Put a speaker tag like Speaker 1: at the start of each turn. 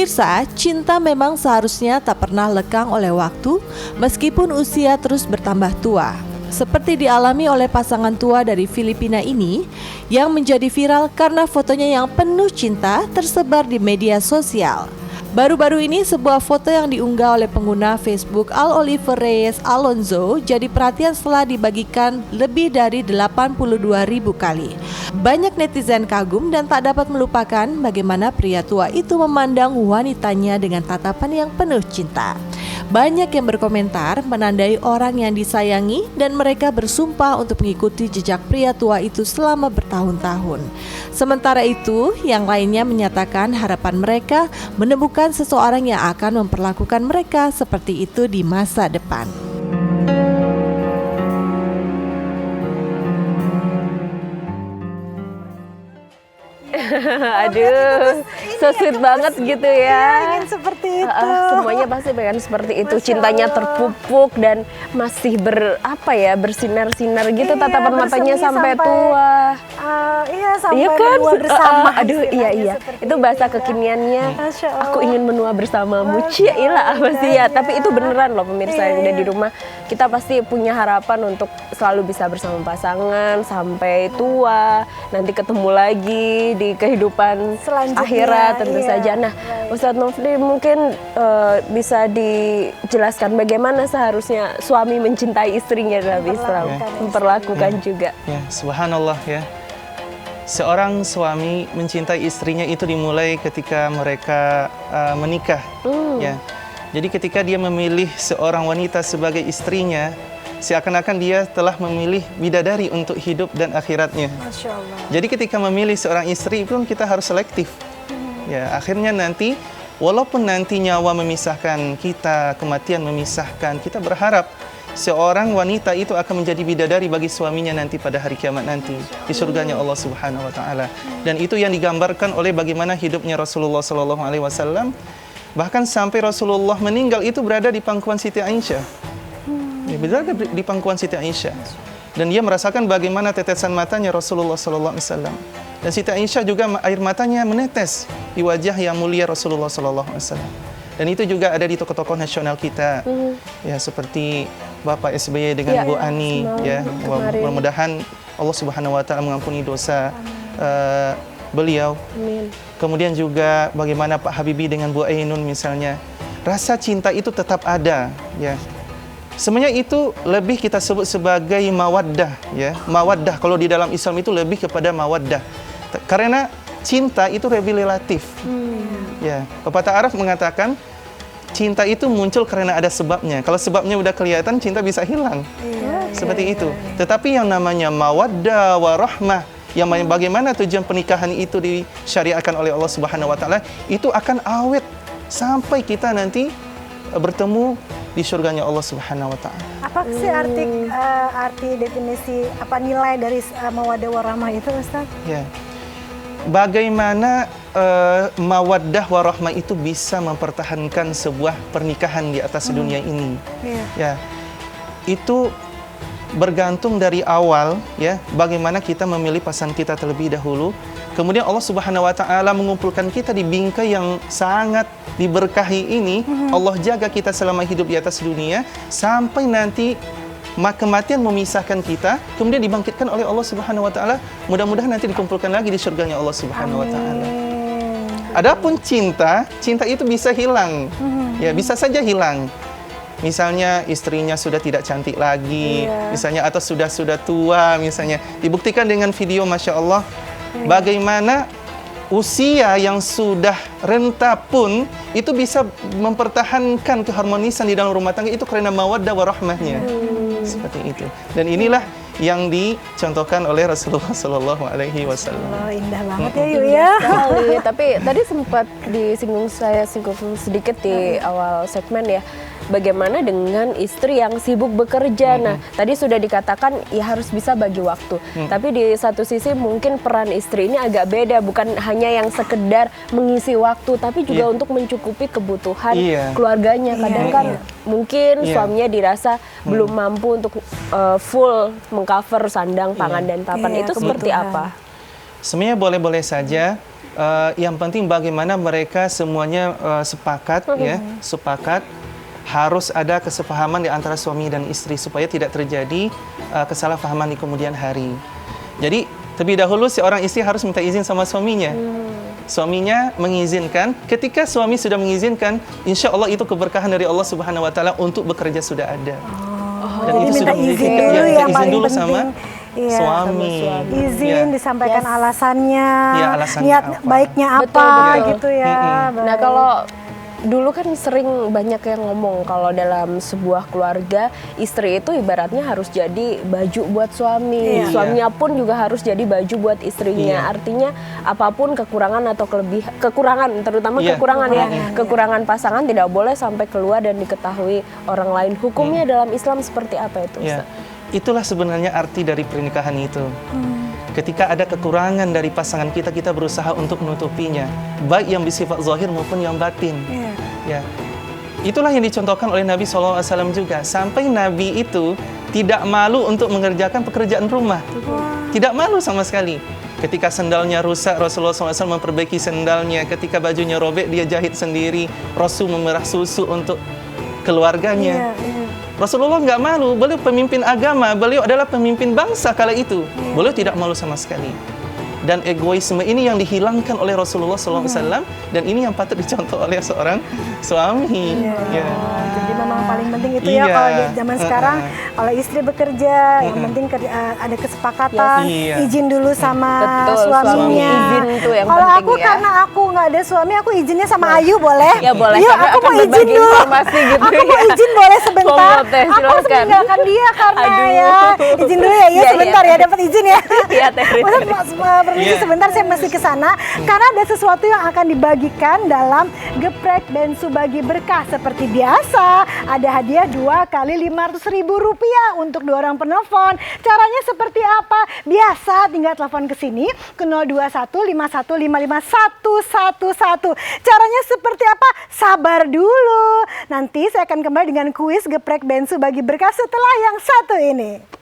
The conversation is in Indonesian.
Speaker 1: Pemirsa, cinta memang seharusnya tak pernah lekang oleh waktu meskipun usia terus bertambah tua. Seperti dialami oleh pasangan tua dari Filipina ini yang menjadi viral karena fotonya yang penuh cinta tersebar di media sosial. Baru-baru ini sebuah foto yang diunggah oleh pengguna Facebook Al Oliver Reyes Alonzo jadi perhatian setelah dibagikan lebih dari 82.000 kali. Banyak netizen kagum dan tak dapat melupakan bagaimana pria tua itu memandang wanitanya dengan tatapan yang penuh cinta. Banyak yang berkomentar menandai orang yang disayangi dan mereka bersumpah untuk mengikuti jejak pria tua itu selama bertahun-tahun. Sementara itu, yang lainnya menyatakan harapan mereka menemukan seseorang yang akan memperlakukan mereka seperti itu di masa depan.
Speaker 2: Aduh, so sweet banget gitu ya.
Speaker 3: Ingin seperti itu.
Speaker 2: Semuanya pasti pengen seperti itu. Cintanya terpupuk dan masih bersinar-sinar gitu tatapan matanya sampai tua.
Speaker 3: Iya, sampai
Speaker 2: Iya kan?
Speaker 3: menua bersama.
Speaker 2: Aduh, iya. Itu bahasa kekiniannya. Aku ingin menua bersamamu. Cielah apa sih ya? Tapi itu beneran loh pemirsa yang ada di rumah. Kita pasti punya harapan untuk selalu bisa bersama pasangan sampai tua. Nanti ketemu lagi di kehidupan akhirat tentu saja. Nah, Ustadz Nofri mungkin bisa dijelaskan bagaimana seharusnya suami mencintai istrinya dalam Islam, memperlakukan juga.
Speaker 4: Ya, subhanallah ya. Seorang suami mencintai istrinya itu dimulai ketika mereka menikah. Ya. Jadi ketika dia memilih seorang wanita sebagai istrinya, seakan-akan dia telah memilih bidadari untuk hidup dan akhiratnya.
Speaker 3: Masya Allah.
Speaker 4: Jadi ketika memilih seorang istri pun kita harus selektif. Ya, akhirnya nanti walaupun nanti nyawa memisahkan kita, kematian memisahkan, kita berharap seorang wanita itu akan menjadi bidadari bagi suaminya nanti pada hari kiamat nanti di surganya Allah Subhanahu wa taala. Dan itu yang digambarkan oleh bagaimana hidupnya Rasulullah sallallahu alaihi wasallam. Bahkan sampai Rasulullah meninggal itu berada di pangkuan Siti Aisyah. Ya, berada di pangkuan Siti Aisyah. Dan dia merasakan bagaimana tetesan matanya Rasulullah sallallahu alaihi wasallam. Dan Siti Aisyah juga air matanya menetes di wajah yang mulia Rasulullah sallallahu alaihi wasallam. Dan itu juga ada di tokoh-tokoh nasional kita. Ya, seperti Bapak SBY dengan Bu Ani ya. Mudah-mudahan Allah Subhanahu wa taala mengampuni dosa beliau.
Speaker 2: Amin.
Speaker 4: Kemudian juga bagaimana Pak Habibie dengan Bu Ainun misalnya. Rasa cinta itu tetap ada ya. Sebenarnya itu lebih kita sebut sebagai mawaddah ya. Mawaddah kalau di dalam Islam itu lebih kepada mawaddah. Karena cinta itu lebih relatif. Ya, pepatah Arab mengatakan cinta itu muncul karena ada sebabnya. Kalau sebabnya udah kelihatan, cinta bisa hilang. Seperti itu. Tetapi yang namanya mawaddah warahmah, yang bagaimana tujuan pernikahan itu disyariatkan oleh Allah Subhanahu wa taala, itu akan awet sampai kita nanti bertemu di surganya Allah Subhanahu wa taala.
Speaker 3: Apa sih arti definisi nilai dari mawaddah warahmah itu, Ustaz? Ya.
Speaker 4: Bagaimana mawaddah warahmah itu bisa mempertahankan sebuah pernikahan di atas dunia ini? Ya. Itu bergantung dari awal ya, bagaimana kita memilih pasangan kita terlebih dahulu. Kemudian Allah Subhanahu wa taala mengumpulkan kita di bingkai yang sangat diberkahi ini. Allah jaga kita selama hidup di atas dunia sampai nanti kematian memisahkan kita, kemudian dibangkitkan oleh Allah Subhanahu wa taala. Mudah-mudahan nanti dikumpulkan lagi di surganya Allah Subhanahu wa taala. Adapun cinta itu bisa hilang. Ya, bisa saja hilang. Misalnya istrinya sudah tidak cantik lagi, misalnya atau sudah tua misalnya. Dibuktikan dengan video Masya Allah, bagaimana usia yang sudah renta pun itu bisa mempertahankan keharmonisan di dalam rumah tangga itu karena mawaddah warahmahnya. Seperti itu. Dan inilah yang dicontohkan oleh Rasulullah Sallallahu Alaihi Wasallam.
Speaker 3: Indah banget ya, Yu ya.
Speaker 2: Tapi tadi sempat singgung sedikit di awal segmen ya. Bagaimana dengan istri yang sibuk bekerja? Nah, tadi sudah dikatakan ya harus bisa bagi waktu. Tapi di satu sisi mungkin peran istri ini agak beda, bukan hanya yang sekedar mengisi waktu, tapi juga untuk mencukupi kebutuhan keluarganya. Kadang kan mungkin suaminya dirasa belum mampu untuk full mengcover sandang, pangan dan papan. Itu seperti apa?
Speaker 4: Sebenarnya boleh-boleh saja Yang penting bagaimana mereka semuanya sepakat, ya, sepakat harus ada kesepahaman di antara suami dan istri supaya tidak terjadi kesalahpahaman di kemudian hari. Jadi terlebih dahulu seorang istri harus minta izin sama suaminya. Suaminya mengizinkan. Ketika suami sudah mengizinkan, insya Allah itu keberkahan dari Allah Subhanahu Wa Taala untuk bekerja sudah ada. Dan
Speaker 3: jadi
Speaker 4: itu
Speaker 3: minta
Speaker 4: sudah
Speaker 3: izin
Speaker 4: menjadi-
Speaker 3: dulu
Speaker 4: ya,
Speaker 3: yang
Speaker 4: izin
Speaker 3: paling
Speaker 4: dulu
Speaker 3: penting.
Speaker 4: sama
Speaker 3: Iya,
Speaker 4: suami.
Speaker 3: Izin
Speaker 4: Ya.
Speaker 3: disampaikan alasannya,
Speaker 4: Iya, alasannya
Speaker 3: niat
Speaker 4: apa.
Speaker 3: baiknya apa
Speaker 2: Betul.
Speaker 3: gitu ya.
Speaker 2: Nah,
Speaker 3: Baik.
Speaker 2: kalau dulu kan sering banyak yang ngomong kalau dalam sebuah keluarga istri itu ibaratnya harus jadi baju buat suami,
Speaker 3: Iya.
Speaker 2: suaminya pun juga harus jadi baju buat istrinya.
Speaker 4: Iya.
Speaker 2: Artinya apapun kekurangan atau kekurangan terutama
Speaker 4: Iya.
Speaker 2: kekurangan ya,
Speaker 3: Kekurangan,
Speaker 2: kekurangan pasangan tidak boleh sampai keluar dan diketahui orang lain. Hukumnya dalam Islam seperti apa itu,
Speaker 4: Ya,
Speaker 2: Ustaz?
Speaker 4: itulah sebenarnya arti dari pernikahan itu. Ketika ada kekurangan dari pasangan kita, kita berusaha untuk menutupinya, baik yang bersifat zahir maupun yang batin.
Speaker 3: Iya.
Speaker 4: Ya, itulah yang dicontohkan oleh Nabi SAW juga. Sampai Nabi itu tidak malu untuk mengerjakan pekerjaan rumah, tidak malu sama sekali. Ketika sendalnya rusak, Rasulullah SAW memperbaiki sendalnya. Ketika bajunya robek, dia jahit sendiri. Rasul memerah susu untuk keluarganya.
Speaker 3: Iya, iya.
Speaker 4: Rasulullah nggak malu, beliau pemimpin agama, beliau adalah pemimpin bangsa kala itu. Beliau tidak malu sama sekali. Dan egoisme ini yang dihilangkan oleh Rasulullah SAW, dan ini yang patut dicontoh oleh seorang suami. Ya.
Speaker 3: Jadi memang paling penting itu ya
Speaker 4: Iya.
Speaker 3: kalau di zaman sekarang kalau istri bekerja yang penting ada kesepakatan
Speaker 4: Iya.
Speaker 3: izin dulu sama
Speaker 2: Betul,
Speaker 3: suaminya.
Speaker 2: suami izin tuh yang
Speaker 3: Kalau
Speaker 2: penting
Speaker 3: aku
Speaker 2: ya.
Speaker 3: karena aku nggak ada suami aku izinnya sama Ayu boleh?
Speaker 2: Ya boleh,
Speaker 3: Yuk
Speaker 2: karena
Speaker 3: aku
Speaker 2: akan
Speaker 3: mau izin
Speaker 2: berbagi
Speaker 3: dulu.
Speaker 2: informasi gitu
Speaker 3: Aku mau
Speaker 2: ya.
Speaker 3: izin boleh sebentar.
Speaker 2: Monggo, Teh,
Speaker 3: Aku harus
Speaker 2: silakan.
Speaker 3: meninggalkan dia karena
Speaker 2: Aduh.
Speaker 3: ya izin dulu ya. Iya
Speaker 2: Iya,
Speaker 3: sebentar
Speaker 2: iya.
Speaker 3: ya dapat izin ya.
Speaker 2: Iya, Teh Rita.
Speaker 3: Maksud permisi
Speaker 4: Iya.
Speaker 3: sebentar saya mesti ke sana karena ada sesuatu yang akan dibagikan dalam Geprek Bensu Bagi Berkah. Seperti biasa ada hadiah 2 kali Rp500.000 untuk 2 orang penelpon. Caranya seperti apa? Biasa tinggal telepon ke sini ke 02151555111. Caranya seperti apa? Sabar dulu. Nanti saya akan kembali dengan kuis Geprek Bensu Bagi Berkah setelah yang satu ini.